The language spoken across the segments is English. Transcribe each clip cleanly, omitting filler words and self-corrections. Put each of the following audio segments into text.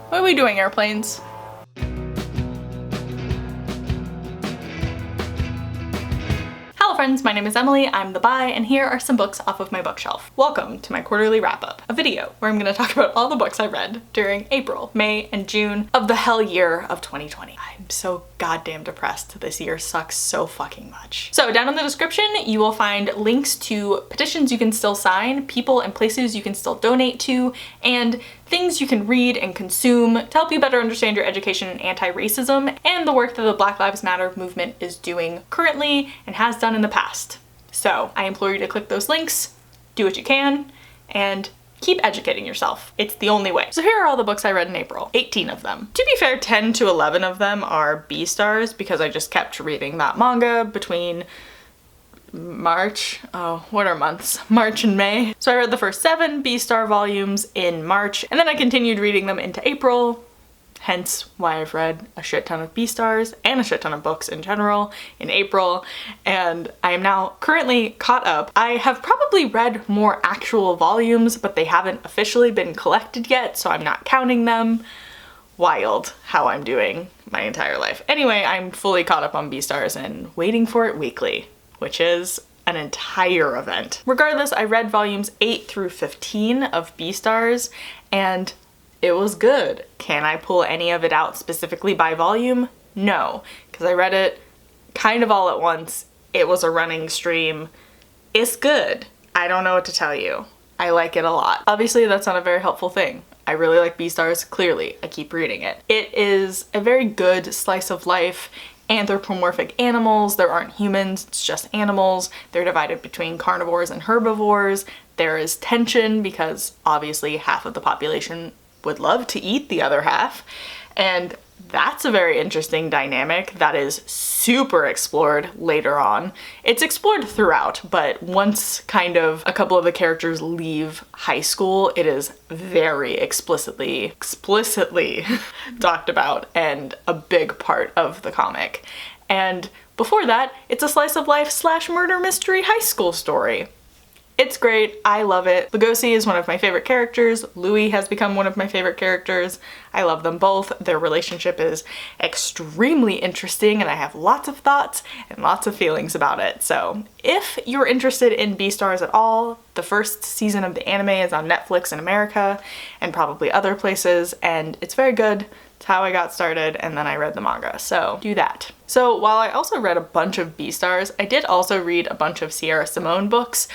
What are we doing, airplanes? Hello friends, my name is Emily, I'm the Bi, and here are some books off of my bookshelf. Welcome to my quarterly wrap-up, a video where I'm going to talk about all the books I read during April, May, and June of the hell year of 2020. I'm so goddamn depressed. This year sucks so fucking much. So down in the description, you will find links to petitions you can still sign, people and places you can still donate to, and things you can read and consume to help you better understand your education in anti-racism and the work that the Black Lives Matter movement is doing currently and has done in the past. So I implore you to click those links, do what you can, and keep educating yourself. It's the only way. So here are all the books I read in April. 18 of them. To be fair, 10 to 11 of them are B-stars because I just kept reading that manga between March, what are months? March and May. So I read the first 7 B-star volumes in March, and then I continued reading them into April, hence why I've read a shit ton of B-stars and a shit ton of books in general in April, and I am now currently caught up. I have probably read more actual volumes, but they haven't officially been collected yet, so I'm not counting them. Wild how I'm doing my entire life. Anyway, I'm fully caught up on B-stars and waiting for it weekly, which is an entire event. Regardless, I read volumes 8 through 15 of B-stars and it was good. Can I pull any of it out specifically by volume? No, because I read it kind of all at once. It was a running stream. It's good. I don't know what to tell you. I like it a lot. Obviously, that's not a very helpful thing. I really like B-stars, clearly. I keep reading it. It is a very good slice of life. Anthropomorphic animals. There aren't humans, it's just animals. They're divided between carnivores and herbivores. There is tension because obviously half of the population would love to eat the other half. And that's a very interesting dynamic that is super explored later on. It's explored throughout, but once kind of a couple of the characters leave high school, it is very explicitly talked about and a big part of the comic. And before that, it's a slice of life / murder mystery high school story. It's great, I love it. Lugosi is one of my favorite characters. Louis has become one of my favorite characters. I love them both. Their relationship is extremely interesting and I have lots of thoughts and lots of feelings about it. So if you're interested in B-stars at all, the first season of the anime is on Netflix in America and probably other places, and it's very good. It's how I got started, and then I read the manga, so do that. So while I also read a bunch of B-stars, I did also read a bunch of Sierra Simone books,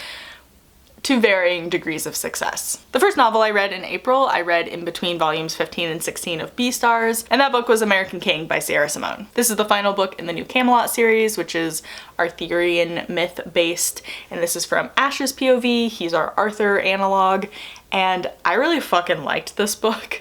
to varying degrees of success. The first novel I read in April, I read in between volumes 15 and 16 of B-stars, and that book was American King by Sierra Simone. This is the final book in the new Camelot series, which is Arthurian myth based, and this is from Ash's POV. He's our Arthur analog, and I really fucking liked this book.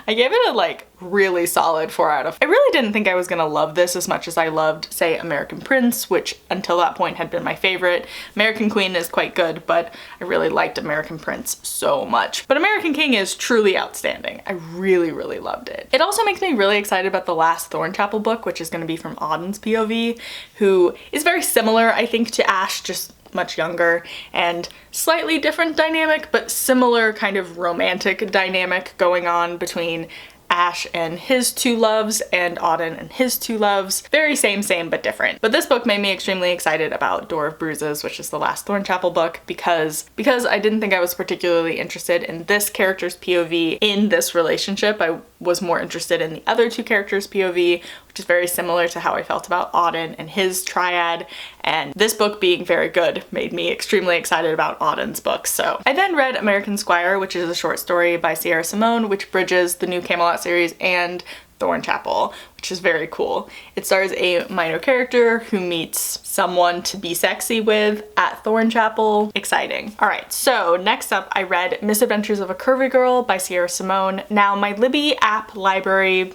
I gave it a really solid 4 out of 5. I really didn't think I was gonna love this as much as I loved, say, American Prince, which until that point had been my favorite. American Queen is quite good, but I really liked American Prince so much. But American King is truly outstanding. I really, really loved it. It also makes me really excited about the last Thornchapel book, which is gonna be from Auden's POV, who is very similar, I think, to Ash, just much younger and slightly different dynamic, but similar kind of romantic dynamic going on between Ash and his two loves and Auden and his two loves. Very same but different. But this book made me extremely excited about Door of Bruises, which is the last Thornchapel book, because I didn't think I was particularly interested in this character's POV in this relationship. I was more interested in the other two characters' POV, which is very similar to how I felt about Auden and his triad, and this book being very good made me extremely excited about Auden's book. So I then read American Squire, which is a short story by Sierra Simone, which bridges the new Camelot series and Thornchapel, which is very cool. It stars a minor character who meets someone to be sexy with at Thornchapel. Exciting. Alright, so next up I read Misadventures of a Curvy Girl by Sierra Simone. Now my Libby app library,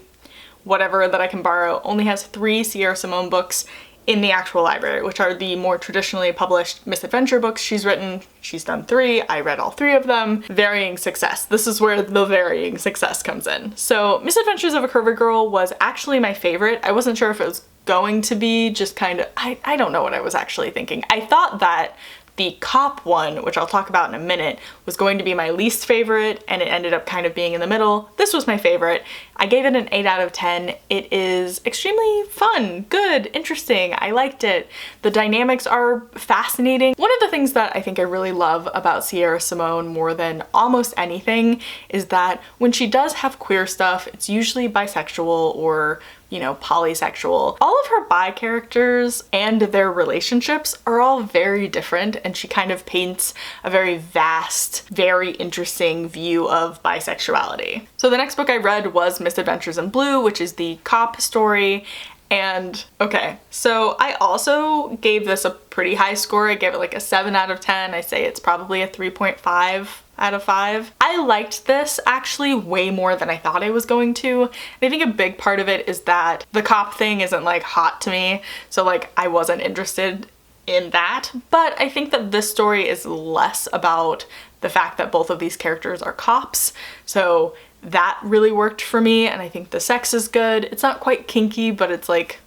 whatever that I can borrow, only has 3 Sierra Simone books in the actual library, which are the more traditionally published misadventure books she's written. She's done 3, I read all 3 of them. Varying success. This is where the varying success comes in. So Misadventures of a Curvy Girl was actually my favorite. I wasn't sure if it was going to be just kind of, I don't know what I was actually thinking. I thought that the cop one, which I'll talk about in a minute, was going to be my least favorite, and it ended up kind of being in the middle. This was my favorite. I gave it an 8 out of 10. It is extremely fun, good, interesting. I liked it. The dynamics are fascinating. One of the things that I think I really love about Sierra Simone more than almost anything is that when she does have queer stuff, it's usually bisexual or, you know, polysexual. All of her bi characters and their relationships are all very different, and she kind of paints a very vast, very interesting view of bisexuality. So the next book I read was Misadventures in Blue, which is the cop story. And okay, so I also gave this a pretty high score. I gave it like a 7 out of 10. I say it's probably a 3.5 out of 5. I liked this actually way more than I thought I was going to. And I think a big part of it is that the cop thing isn't like hot to me. So like I wasn't interested in that. But I think that this story is less about the fact that both of these characters are cops. So that really worked for me, and I think the sex is good. It's not quite kinky, but it's like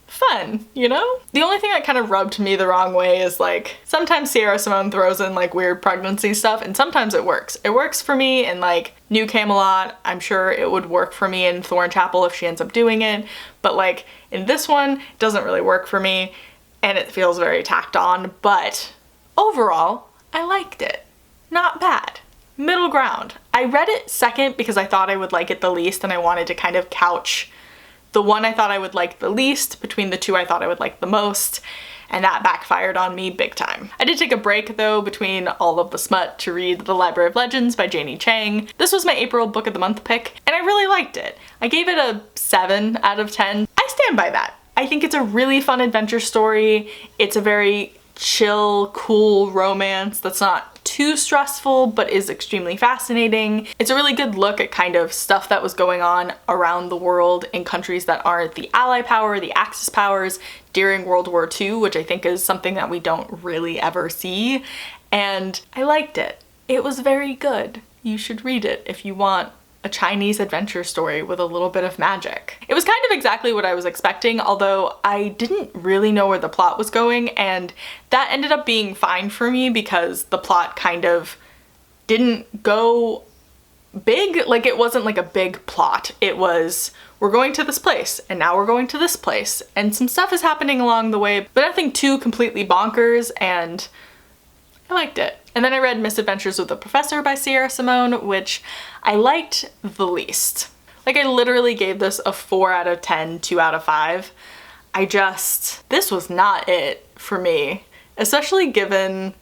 fun, you know? The only thing that kind of rubbed me the wrong way is like sometimes Sierra Simone throws in like weird pregnancy stuff, and sometimes it works. It works for me in like New Camelot. I'm sure it would work for me in Thornchapel if she ends up doing it, but like in this one, it doesn't really work for me, and it feels very tacked on, but overall, I liked it. Not bad. Middle ground. I read it second because I thought I would like it the least, and I wanted to kind of couch the one I thought I would like the least between the two I thought I would like the most, and that backfired on me big time. I did take a break though between all of the smut to read The Library of Legends by Janie Chang. This was my April Book of the Month pick, and I really liked it. I gave it a 7 out of 10. I stand by that. I think it's a really fun adventure story. It's a very chill, cool romance that's not too stressful but is extremely fascinating. It's a really good look at kind of stuff that was going on around the world in countries that aren't the Ally power, the Axis powers during World War II, which I think is something that we don't really ever see. And I liked it. It was very good. You should read it if you want a Chinese adventure story with a little bit of magic. It was kind of exactly what I was expecting, although I didn't really know where the plot was going, and that ended up being fine for me because the plot kind of didn't go big. Like, it wasn't like a big plot. It was, we're going to this place, and now we're going to this place, and some stuff is happening along the way, but nothing too completely bonkers, and I liked it. And then I read Misadventures with a Professor by Sierra Simone, which I liked the least. Like, I literally gave this a 4 out of 10, 2 out of 5. This was not it for me, especially given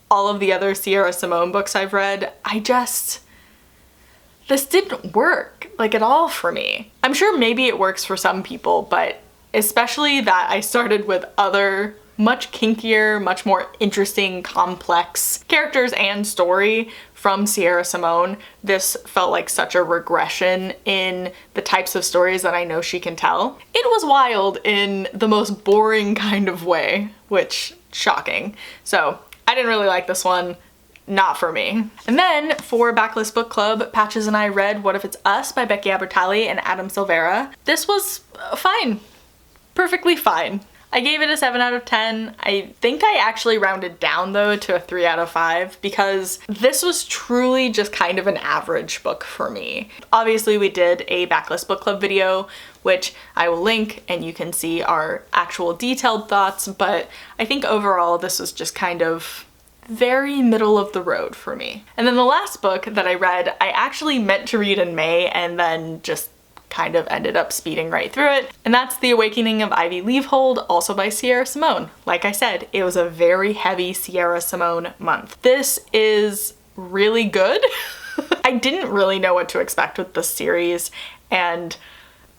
all of the other Sierra Simone books I've read. This didn't work like at all for me. I'm sure maybe it works for some people, but especially that I started with other much kinkier, much more interesting, complex characters and story from Sierra Simone. This felt like such a regression in the types of stories that I know she can tell. It was wild in the most boring kind of way, which, shocking. So I didn't really like this one. Not for me. And then for Backlist Book Club, Patches and I read What If It's Us by Becky Albertalli and Adam Silvera. This was fine. Perfectly fine. I gave it a 7 out of 10. I think I actually rounded down though to a 3 out of 5 because this was truly just kind of an average book for me. Obviously we did a Backlist Book Club video, which I will link, and you can see our actual detailed thoughts, but I think overall this was just kind of very middle of the road for me. And then the last book that I read, I actually meant to read in May and then just kind of ended up speeding right through it, and that's The Awakening of Ivy Leavehold, also by Sierra Simone. Like I said, it was a very heavy Sierra Simone month. This is really good. I didn't really know what to expect with this series, and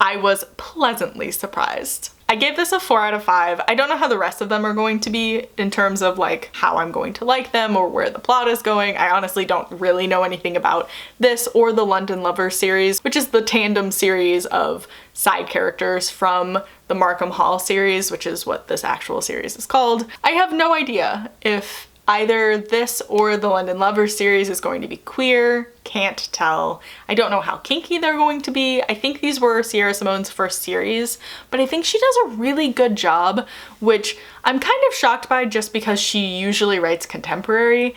I was pleasantly surprised. I gave this a 4 out of 5. I don't know how the rest of them are going to be in terms of like how I'm going to like them or where the plot is going. I honestly don't really know anything about this or the London Lovers series, which is the tandem series of side characters from the Markham Hall series, which is what this actual series is called. I have no idea if Either this or the London Lovers series is going to be queer, can't tell. I don't know how kinky they're going to be. I think these were Sierra Simone's first series, but I think she does a really good job, which I'm kind of shocked by just because she usually writes contemporary,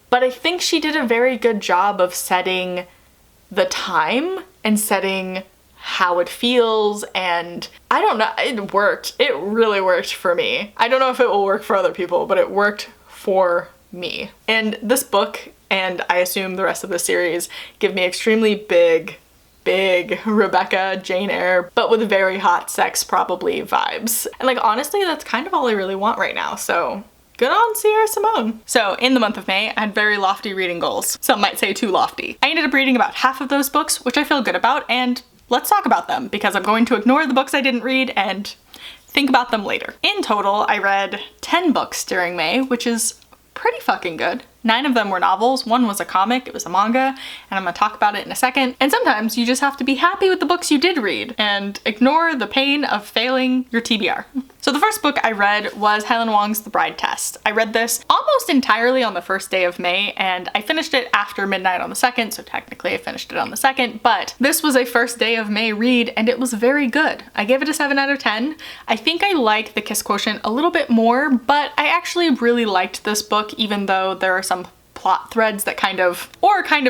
but I think she did a very good job of setting the time and setting how it feels, and I don't know, it worked. It really worked for me. I don't know if it will work for other people, but it worked for me. And this book, and I assume the rest of the series, give me extremely big Rebecca, Jane Eyre, but with very hot sex probably vibes. And like, honestly, that's kind of all I really want right now, so good on Sierra Simone. So in the month of May, I had very lofty reading goals. Some might say too lofty. I ended up reading about half of those books, which I feel good about, and let's talk about them because I'm going to ignore the books I didn't read and think about them later. In total, I read 10 books during May, which is pretty fucking good. 9 of them were novels, 1 was a comic, it was a manga, and I'm gonna talk about it in a second. And sometimes you just have to be happy with the books you did read and ignore the pain of failing your TBR. So the first book I read was Helen Wong's The Bride Test. I read this almost entirely on the first day of May, and I finished it after midnight on the 2nd, so technically I finished it on the 2nd, but this was a first day of May read, and it was very good. I gave it a 7 out of 10. I think I like the kiss quotient a little bit more, but I actually really liked this book, even though there are some plot threads that kind of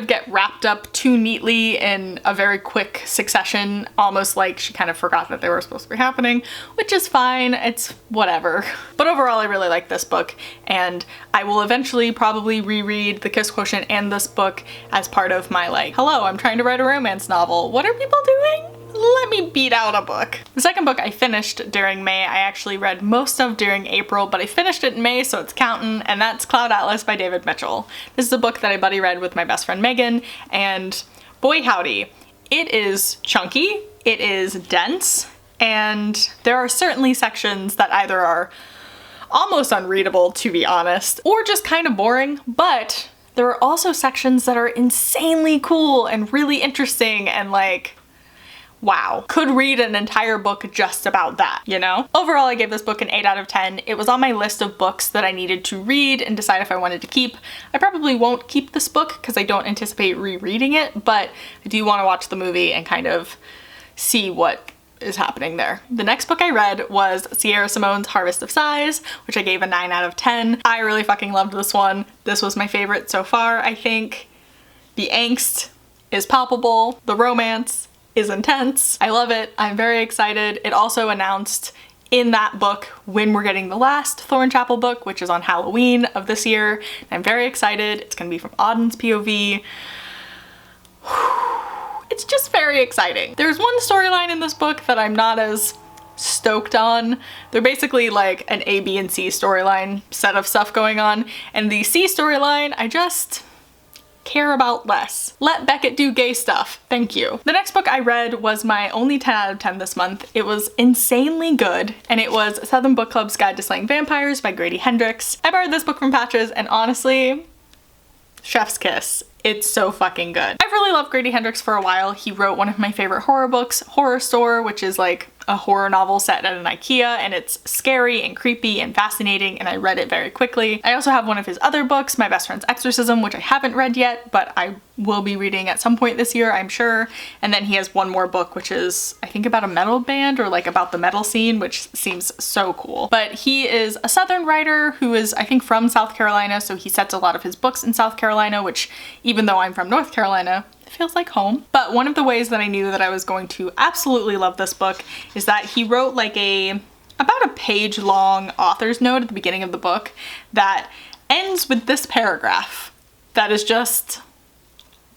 get wrapped up too neatly in a very quick succession, almost like she kind of forgot that they were supposed to be happening, which is fine, it's whatever. But overall, I really like this book, and I will eventually probably reread The Kiss Quotient and this book as part of my like, hello, I'm trying to write a romance novel. What are people doing? Let me beat out a book. The second book I finished during May, I actually read most of during April, but I finished it in May, so it's counting, and that's Cloud Atlas by David Mitchell. This is a book that I buddy read with my best friend Megan, and boy howdy, it is chunky, it is dense, and there are certainly sections that either are almost unreadable, to be honest, or just kind of boring, but there are also sections that are insanely cool and really interesting and like, wow, could read an entire book just about that, you know? Overall, I gave this book an 8 out of 10. It was on my list of books that I needed to read and decide if I wanted to keep. I probably won't keep this book because I don't anticipate rereading it, but I do want to watch the movie and kind of see what is happening there. The next book I read was Sierra Simone's Harvest of Sighs, which I gave a 9 out of 10. I really fucking loved this one. This was my favorite so far, I think. The angst is palpable. The romance is intense. I love it. I'm very excited. It also announced in that book when we're getting the last Thornchapel book, which is on Halloween of this year. I'm very excited. It's gonna be from Auden's POV. It's just very exciting. There's one storyline in this book that I'm not as stoked on. They're basically like an A, B, and C storyline set of stuff going on, and the C storyline I just care about less. Let Beckett do gay stuff. Thank you. The next book I read was my only 10 out of 10 this month. It was insanely good, and it was Southern Book Club's Guide to Slaying Vampires by Grady Hendrix. I borrowed this book from Patches, and honestly, chef's kiss. It's so fucking good. I've really loved Grady Hendrix for a while. He wrote one of my favorite horror books, Horror Store, which is like a horror novel set at an IKEA, and it's scary and creepy and fascinating, and I read it very quickly. I also have one of his other books, My Best Friend's Exorcism, which I haven't read yet, but I will be reading at some point this year, I'm sure. And then he has one more book, which is, I think, about a metal band or like about the metal scene, which seems so cool. But he is a Southern writer who is, I think, from South Carolina, so he sets a lot of his books in South Carolina, which, even though I'm from North Carolina, it feels like home. But one of the ways that I knew that I was going to absolutely love this book is that he wrote like about a page long author's note at the beginning of the book that ends with this paragraph that is just,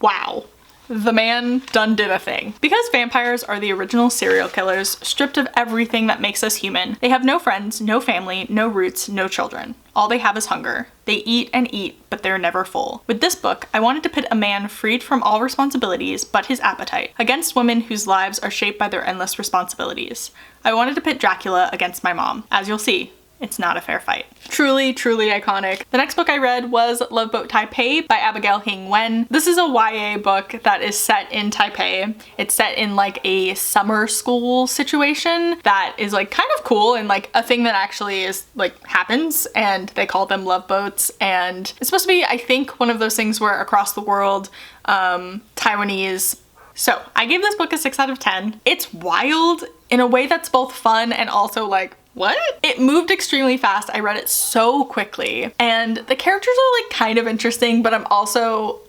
wow. The man done did a thing. Because vampires are the original serial killers, stripped of everything that makes us human, they have no friends, no family, no roots, no children. All they have is hunger. They eat and eat, but they're never full. With this book, I wanted to pit a man freed from all responsibilities but his appetite against women whose lives are shaped by their endless responsibilities. I wanted to pit Dracula against my mom. As you'll see, It's not a fair fight. Truly, truly iconic. The next book I read was Love Boat Taipei by Abigail Hing Wen. This is a YA book that is set in Taipei. It's set in like a summer school situation that is like kind of cool and like a thing that actually is like happens, and they call them love boats. And it's supposed to be, I think, one of those things where across the world, Taiwanese. So I gave this book a 6 out of 10. It's wild in a way that's both fun and also like, what? It moved extremely fast. I read it so quickly, and the characters are like kind of interesting, but I also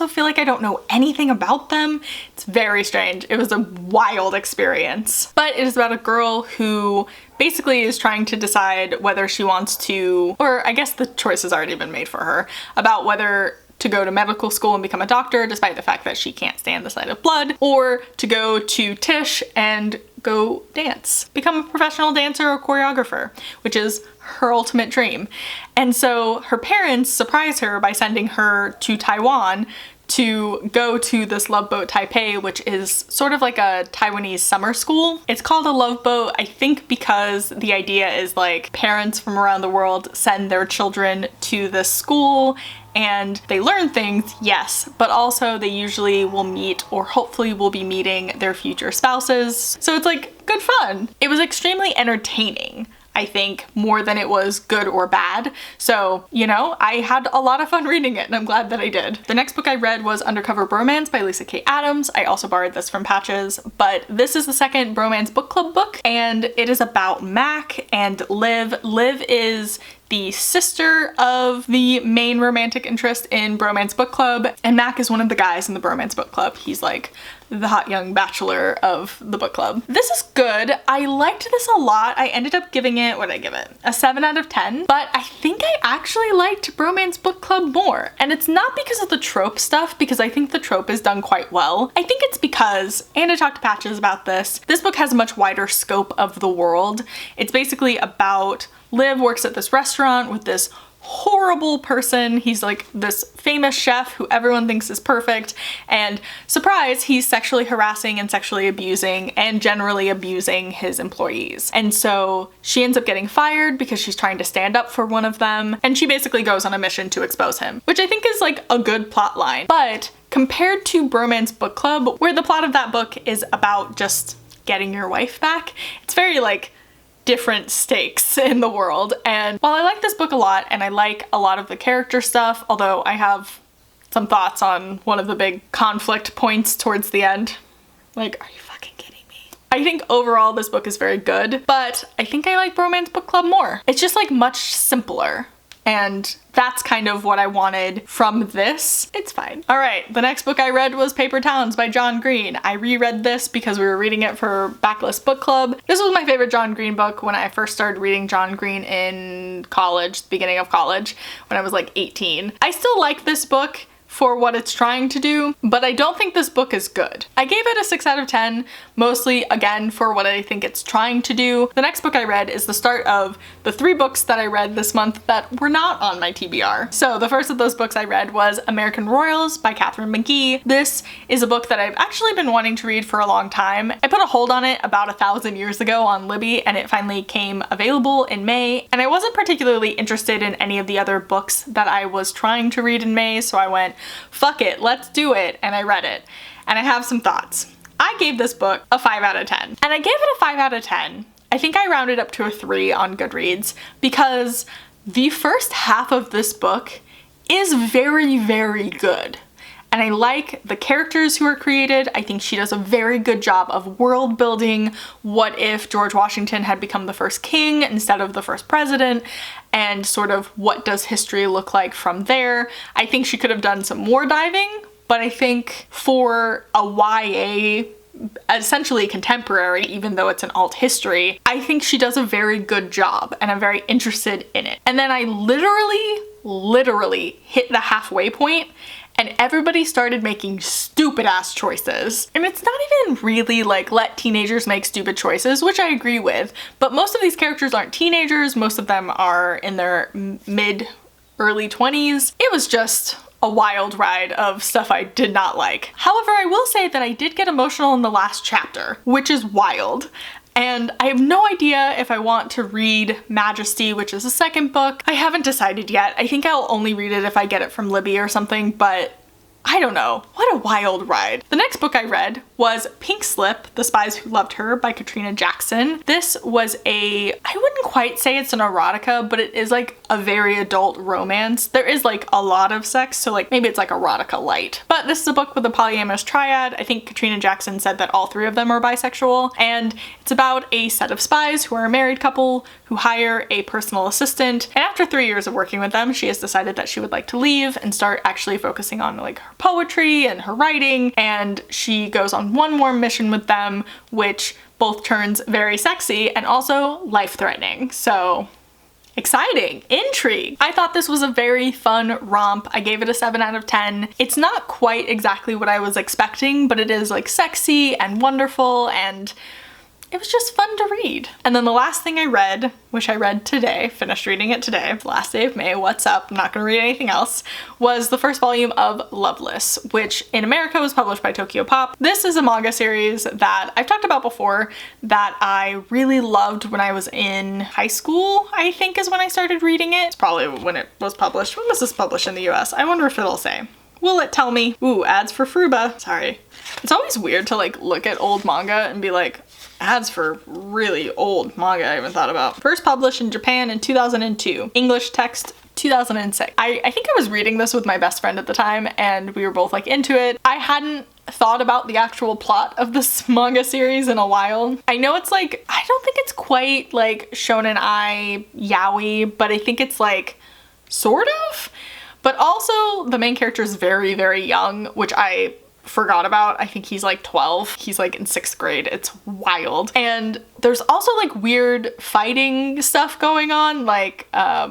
feel like I don't know anything about them. It's very strange. It was a wild experience. But it is about a girl who basically is trying to decide whether she wants to, or I guess the choice has already been made for her, about whether to go to medical school and become a doctor despite the fact that she can't stand the sight of blood, or to go to Tisch and go dance, become a professional dancer or choreographer, which is her ultimate dream. And so her parents surprise her by sending her to Taiwan to go to this Love Boat Taipei, which is sort of like a Taiwanese summer school. It's called a love boat, I think, because the idea is like parents from around the world send their children to this school and they learn things, yes, but also they usually will meet, or hopefully will be meeting, their future spouses. So it's like good fun. It was extremely entertaining, I think, more than it was good or bad. So, you know, I had a lot of fun reading it, and I'm glad that I did. The next book I read was Undercover Bromance by Lisa K. Adams. I also borrowed this from Patches, but this is the second Bromance book club book, and it is about Mac and Liv. Liv is the sister of the main romantic interest in Bromance Book Club, and Mac is one of the guys in the Bromance Book Club. He's like the hot young bachelor of the book club. This is good. I liked this a lot. I ended up giving it, what did I give it? A 7 out of 10, but I think I actually liked Bromance Book Club more. And it's not because of the trope stuff, because I think the trope is done quite well. I think it's because, and I talked to Patches about this book has a much wider scope of the world. It's basically about Liv works at this restaurant with this horrible person. He's like this famous chef who everyone thinks is perfect, and surprise, he's sexually harassing and sexually abusing and generally abusing his employees. And so she ends up getting fired because she's trying to stand up for one of them, and she basically goes on a mission to expose him, which I think is like a good plot line. But compared to Bromance Book Club, where the plot of that book is about just getting your wife back, it's very like different stakes in the world. And while I like this book a lot, and I like a lot of the character stuff, although I have some thoughts on one of the big conflict points towards the end. Like, are you fucking kidding me? I think overall this book is very good, but I think I like Bromance Book Club more. It's just like much simpler. And that's kind of what I wanted from this. It's fine. All right, the next book I read was Paper Towns by John Green. I reread this because we were reading it for Backlist Book Club. This was my favorite John Green book when I first started reading John Green in college, the beginning of college, when I was like 18. I still like this book for what it's trying to do, but I don't think this book is good. I gave it a 6 out of 10, mostly again for what I think it's trying to do. The next book I read is the start of the 3 books that I read this month that were not on my TBR. So the first of those books I read was American Royals by Katherine McGee. This is a book that I've actually been wanting to read for a long time. I put a hold on it about 1,000 years ago on Libby, and it finally came available in May, and I wasn't particularly interested in any of the other books that I was trying to read in May, so I went, fuck it, let's do it, and I read it. And I have some thoughts. I gave this book a 5 out of 10. And I gave it a 5 out of 10. I think I rounded up to a 3 on Goodreads because the first half of this book is very, very good. And I like the characters who are created. I think she does a very good job of world building. What if George Washington had become the first king instead of the first president? And sort of what does history look like from there? I think she could have done some more diving, but I think for a YA, essentially contemporary, even though it's an alt history, I think she does a very good job, and I'm very interested in it. And then I literally hit the halfway point, and everybody started making stupid ass choices. And it's not even really like let teenagers make stupid choices, which I agree with, but most of these characters aren't teenagers. Most of them are in their mid-early 20s. It was just a wild ride of stuff I did not like. However, I will say that I did get emotional in the last chapter, which is wild. And I have no idea if I want to read Majesty, which is the second book. I haven't decided yet. I think I'll only read it if I get it from Libby or something, but I don't know. What a wild ride. The next book I read was Pink Slip, The Spies Who Loved Her by Katrina Jackson. This was I wouldn't quite say it's an erotica, but it is like a very adult romance. There is like a lot of sex, so like maybe it's like erotica light. But this is a book with a polyamorous triad. I think Katrina Jackson said that all three of them are bisexual, and it's about a set of spies who are a married couple who hire a personal assistant, and after 3 years of working with them, she has decided that she would like to leave and start actually focusing on like her poetry and her writing, and she goes on one more mission with them, which both turns very sexy and also life-threatening. So exciting, intrigue. I thought this was a very fun romp. I gave it a 7 out of 10. It's not quite exactly what I was expecting, but it is like sexy and wonderful, and it was just fun to read. And then the last thing I read, which I read today, finished reading it today, last day of May, what's up, I'm not gonna read anything else, was the first volume of Loveless, which in America was published by Tokyo Pop. This is a manga series that I've talked about before that I really loved when I was in high school, I think is when I started reading it. It's probably when it was published. When was this published in the US? I wonder if it'll say. Will it tell me? Ooh, ads for Fruba. Sorry. It's always weird to like look at old manga and be like, ads for really old manga I haven't thought about. First published in Japan in 2002. English text 2006. I think I was reading this with my best friend at the time and we were both like into it. I hadn't thought about the actual plot of this manga series in a while. I know it's like, I don't think it's quite like shonen ai yaoi, but I think it's like sort of. But also the main character is very, very young, which I forgot about. I think he's like 12. He's like in 6th grade. It's wild. And there's also like weird fighting stuff going on, like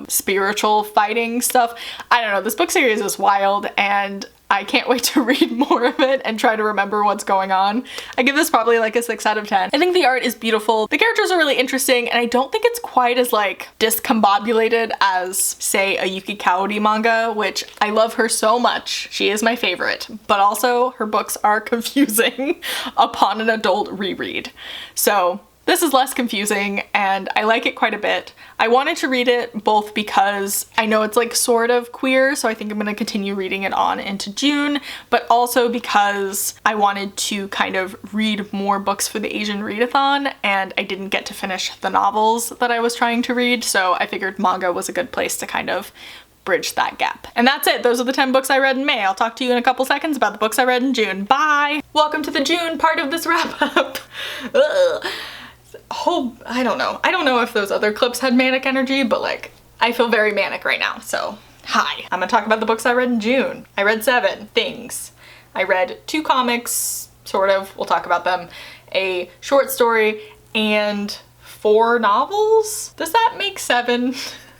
spiritual fighting stuff. I don't know. This book series is wild and I can't wait to read more of it and try to remember what's going on. I give this probably like a 6 out of 10. I think the art is beautiful. The characters are really interesting and I don't think it's quite as like discombobulated as say a Yuki Kaori manga, which I love her so much. She is my favorite, but also her books are confusing upon an adult reread. So this is less confusing and I like it quite a bit. I wanted to read it both because I know it's like sort of queer, so I think I'm gonna continue reading it on into June, but also because I wanted to kind of read more books for the Asian readathon and I didn't get to finish the novels that I was trying to read, so I figured manga was a good place to kind of bridge that gap. And that's it. Those are the 10 books I read in May. I'll talk to you in a couple seconds about the books I read in June. Bye! Welcome to the June part of this wrap up. I don't know. I don't know if those other clips had manic energy, but like, I feel very manic right now, so hi. I'm gonna talk about the books I read in June. I read 7 things. I read 2 comics, sort of, we'll talk about them, a short story, and 4 novels? Does that make 7?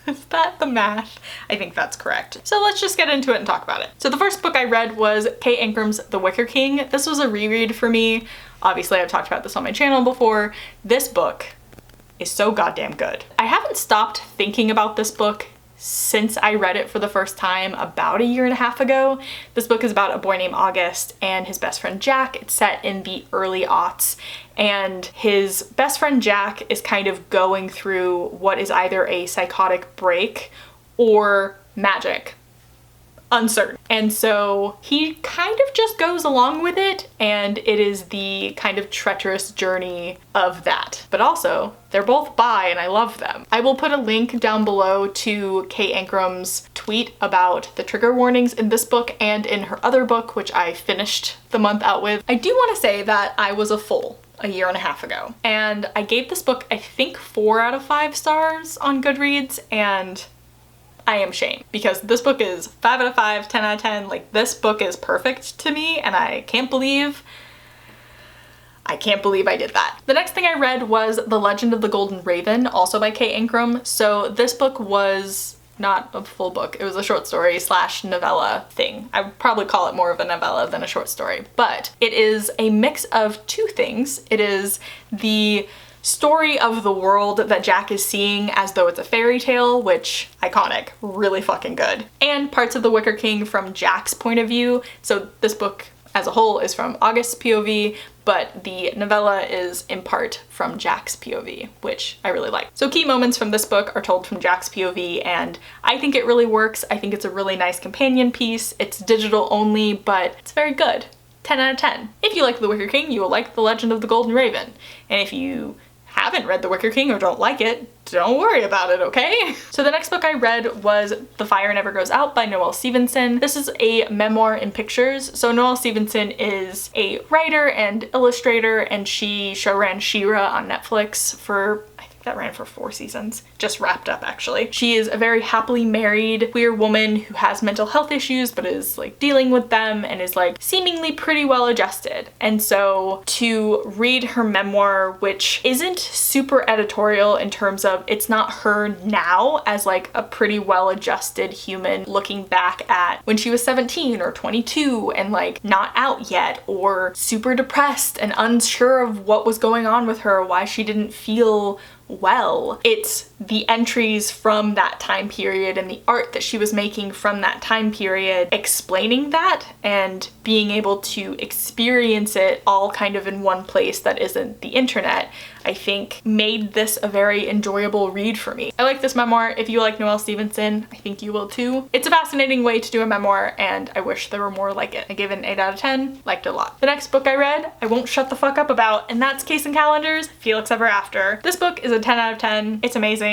Is that the math? I think that's correct. So let's just get into it and talk about it. So the first book I read was Kay Ancrum's The Wicker King. This was a reread for me. Obviously, I've talked about this on my channel before. This book is so goddamn good. I haven't stopped thinking about this book since I read it for the first time about a year and a half ago. This book is about a boy named August and his best friend Jack. It's set in the early aughts, and his best friend Jack is kind of going through what is either a psychotic break or magic. Uncertain. And so he kind of just goes along with it, and it is the kind of treacherous journey of that. But also, they're both bi and I love them. I will put a link down below to Kay Ancrum's tweet about the trigger warnings in this book and in her other book, which I finished the month out with. I do want to say that I was a fool a year and a half ago, and I gave this book, I think, 4 out of 5 stars on Goodreads, and I am shamed because this book is 5 out of 5, 10 out of 10. Like, this book is perfect to me and I can't believe I did that. The next thing I read was The Legend of the Golden Raven, also by Kay Ancrum. So this book was not a full book. It was a short story slash novella thing. I would probably call it more of a novella than a short story, but it is a mix of 2 things. It is the story of the world that Jack is seeing as though it's a fairy tale, which, iconic, really fucking good. And parts of The Wicker King from Jack's point of view. So this book, as a whole is from August's POV, but the novella is in part from Jack's POV, which I really like. So key moments from this book are told from Jack's POV, and I think it really works. I think it's a really nice companion piece. It's digital only, but it's very good. 10 out of 10. If you like The Wicker King, you will like The Legend of the Golden Raven. And if you haven't read The Wicker King or don't like it, don't worry about it, okay? So the next book I read was The Fire Never Goes Out by Noelle Stevenson. This is a memoir in pictures. So Noelle Stevenson is a writer and illustrator, and she show ran She-Ra on Netflix for, I think that ran for 4 seasons. Just wrapped up, actually. She is a very happily married queer woman who has mental health issues but is like dealing with them and is like seemingly pretty well adjusted. And so to read her memoir, which isn't super editorial in terms of it's not her now as like a pretty well adjusted human looking back at when she was 17 or 22 and like not out yet or super depressed and unsure of what was going on with her, why she didn't feel well. It's the entries from that time period and the art that she was making from that time period explaining that and being able to experience it all kind of in one place that isn't the internet, I think made this a very enjoyable read for me. I like this memoir. If you like Noelle Stevenson, I think you will too. It's a fascinating way to do a memoir and I wish there were more like it. I gave it an 8 out of 10, liked it a lot. The next book I read, I won't shut the fuck up about, and that's Case and Calendars, Felix Ever After. This book is a 10 out of 10. It's amazing.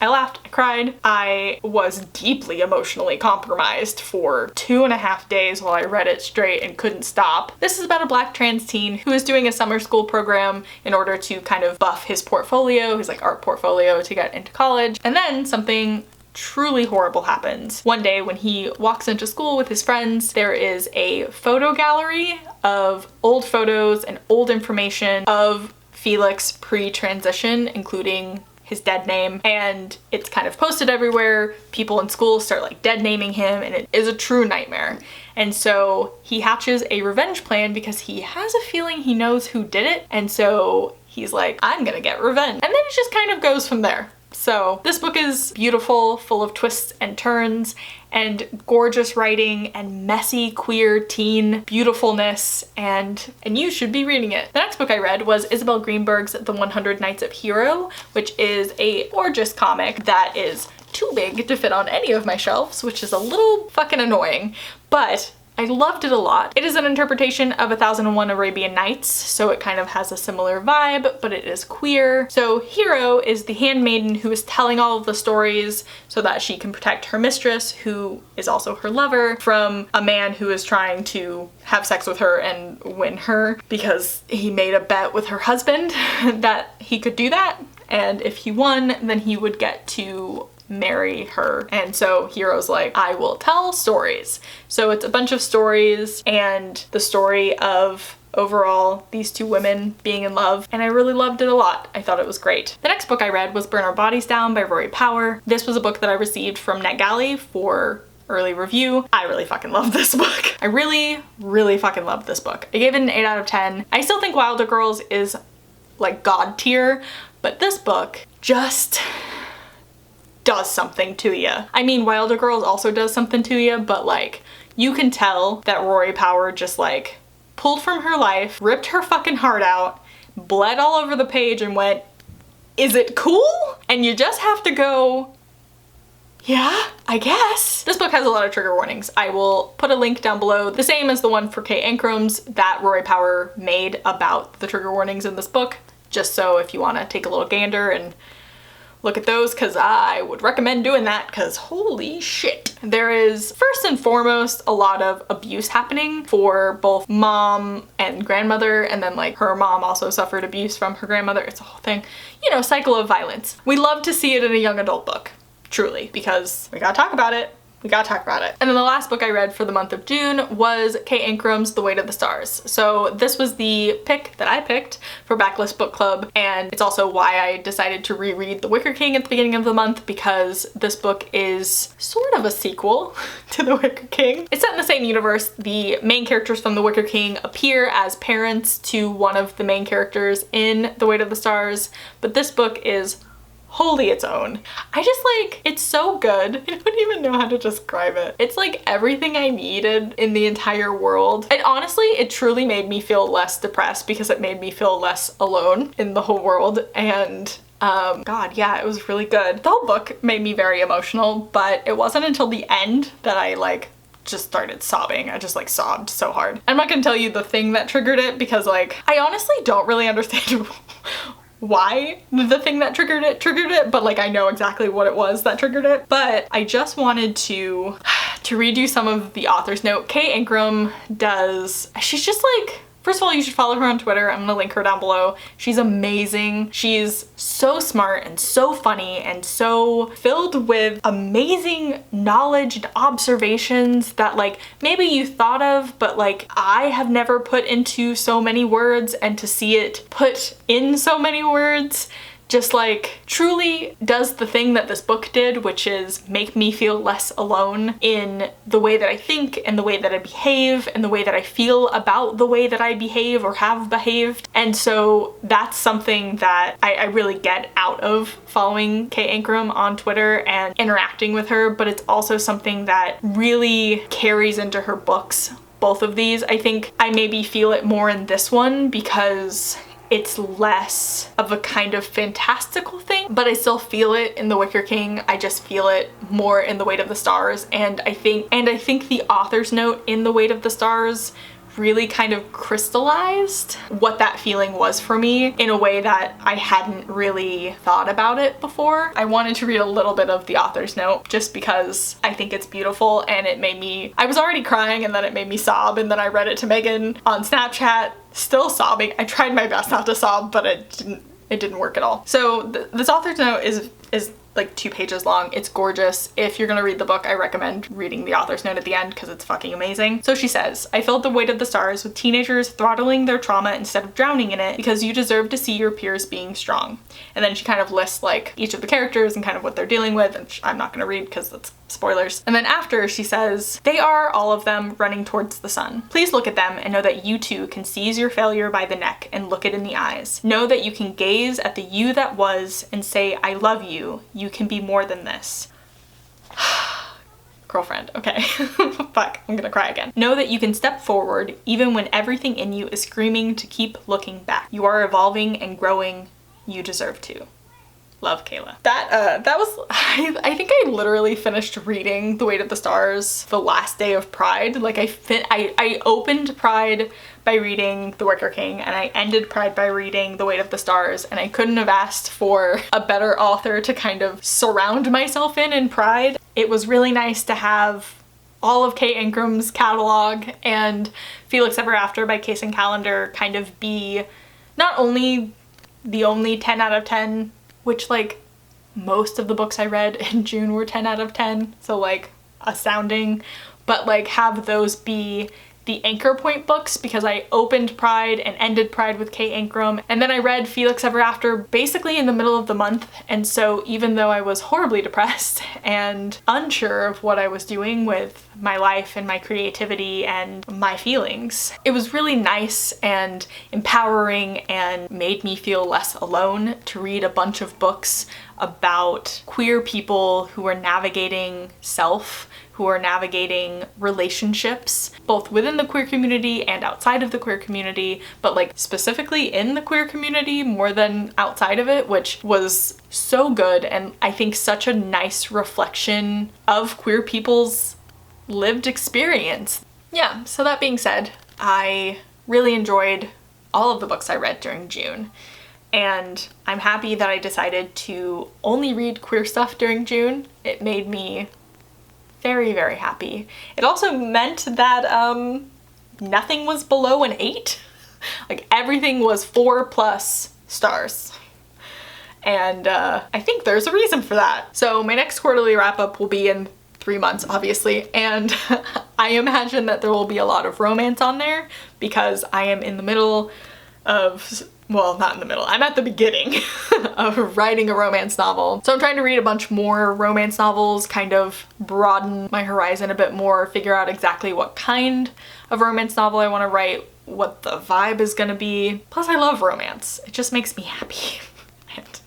I laughed, I cried. I was deeply emotionally compromised for 2.5 days while I read it straight and couldn't stop. This is about a Black trans teen who is doing a summer school program in order to kind of buff his portfolio, his like art portfolio to get into college. And then something truly horrible happens. One day when he walks into school with his friends, there is a photo gallery of old photos and old information of Felix pre-transition, including his dead name, and it's kind of posted everywhere. People in school start like dead naming him and it is a true nightmare. And so he hatches a revenge plan because he has a feeling he knows who did it, and so he's like, I'm gonna get revenge. And then it just kind of goes from there. So this book is beautiful, full of twists and turns and gorgeous writing and messy queer teen beautifulness, and you should be reading it. The next book I read was Isabel Greenberg's The 100 Nights of Hero, which is a gorgeous comic that is too big to fit on any of my shelves, which is a little fucking annoying, but I loved it a lot. It is an interpretation of 1001 Arabian Nights, so it kind of has a similar vibe, but it is queer. So Hero is the handmaiden who is telling all of the stories so that she can protect her mistress, who is also her lover, from a man who is trying to have sex with her and win her because he made a bet with her husband that he could do that, and if he won, then he would get to marry her. And so Hero's like, I will tell stories. So it's a bunch of stories and the story of overall these two women being in love, and I really loved it a lot. I thought it was great. The next book I read was Burn Our Bodies Down by Rory Power. This was a book that I received from NetGalley for early review. I really fucking love this book. I really fucking love this book. I gave it an 8 out of 10. I still think Wilder Girls is like god tier, but this book just does something to you. I mean, Wilder Girls also does something to you, but like, you can tell that Rory Power just like pulled from her life, ripped her fucking heart out, bled all over the page and went, is it cool? And you just have to go, yeah, I guess. This book has a lot of trigger warnings. I will put a link down below, the same as the one for Kate Ancrum's that Rory Power made about the trigger warnings in this book, just so if you want to take a little gander and look at those, because I would recommend doing that, because holy shit. There is first and foremost a lot of abuse happening for both mom and grandmother, and then like her mom also suffered abuse from her grandmother. It's a whole thing, you know, cycle of violence. We love to see it in a young adult book, truly, because we gotta talk about it. We gotta talk about it. And then the last book I read for the month of June was Kate Ancrum's The Weight of the Stars. So this was the pick that I picked for Backlist Book Club, and it's also why I decided to reread The Wicker King at the beginning of the month, because this book is sort of a sequel to The Wicker King. It's set in the same universe. The main characters from The Wicker King appear as parents to one of the main characters in The Weight of the Stars, but this book is wholly its own. I just like, it's so good. I don't even know how to describe it. It's like everything I needed in the entire world. And honestly, it truly made me feel less depressed because it made me feel less alone in the whole world. And God, yeah, it was really good. The whole book made me very emotional, but it wasn't until the end that I like just started sobbing. I just like sobbed so hard. I'm not gonna tell you the thing that triggered it because like, I honestly don't really understand why the thing that triggered it, but like I know exactly what it was that triggered it. But I just wanted to read you some of the author's note. Kay Ingram does, she's just like, first of all, you should follow her on Twitter. I'm gonna link her down below. She's amazing. She's so smart and so funny and so filled with amazing knowledge and observations that like maybe you thought of, but like I have never put into so many words, and to see it put in so many words just like truly does the thing that this book did, which is make me feel less alone in the way that I think and the way that I behave and the way that I feel about the way that I behave or have behaved. And so that's something that I really get out of following Kay Ingram on Twitter and interacting with her, but it's also something that really carries into her books. Both of these, I think I maybe feel it more in this one because it's less of a kind of fantastical thing, but I still feel it in The Wicker King. I just feel it more in The Weight of the Stars, and I think the author's note in The Weight of the Stars really kind of crystallized what that feeling was for me in a way that I hadn't really thought about it before. I wanted to read a little bit of the author's note just because I think it's beautiful, and it made me, I was already crying and then it made me sob, and then I read it to Megan on Snapchat, still sobbing. I tried my best not to sob, but it didn't work at all. So this author's note is like 2 pages long. It's gorgeous. If you're gonna read the book, I recommend reading the author's note at the end because it's fucking amazing. So she says, I felt the weight of the stars with teenagers throttling their trauma instead of drowning in it because you deserve to see your peers being strong. And then she kind of lists like each of the characters and kind of what they're dealing with, and I'm not gonna read because that's spoilers. And then after she says, they are, all of them, running towards the sun. Please look at them and know that you too can seize your failure by the neck and look it in the eyes. Know that you can gaze at the you that was and say, I love you. You can be more than this. Girlfriend, okay. Fuck, I'm gonna cry again. Know that you can step forward even when everything in you is screaming to keep looking back. You are evolving and growing. You deserve to. Love, Kayla. That was, I think I literally finished reading The Weight of the Stars the last day of Pride. Like I opened Pride by reading The Wicker King, and I ended Pride by reading The Weight of the Stars, and I couldn't have asked for a better author to kind of surround myself in Pride. It was really nice to have all of Kay Ingram's catalog and Felix Ever After by Case and Calendar kind of be not only the only 10 out of 10, which like most of the books I read in June were 10 out of 10, so like astounding, but like have those be the anchor point books because I opened Pride and ended Pride with Kay Ingram, and then I read Felix Ever After basically in the middle of the month. And so even though I was horribly depressed and unsure of what I was doing with my life and my creativity and my feelings, it was really nice and empowering and made me feel less alone to read a bunch of books about queer people who are navigating self, who are navigating relationships, both within the queer community and outside of the queer community, but like specifically in the queer community more than outside of it, which was so good, and I think such a nice reflection of queer people's lived experience. Yeah, so that being said, I really enjoyed all of the books I read during June, and I'm happy that I decided to only read queer stuff during June. It made me very, very happy. It also meant that nothing was below an 8. Like everything was 4+ stars. And I think there's a reason for that. So my next quarterly wrap up will be in 3 months, obviously, and I imagine that there will be a lot of romance on there because I am in the middle of, well, not in the middle, I'm at the beginning of writing a romance novel. So I'm trying to read a bunch more romance novels, kind of broaden my horizon a bit more, figure out exactly what kind of romance novel I want to write, what the vibe is gonna be. Plus I love romance. It just makes me happy. And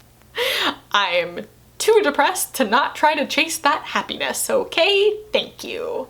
I'm too depressed to not try to chase that happiness, okay? Thank you.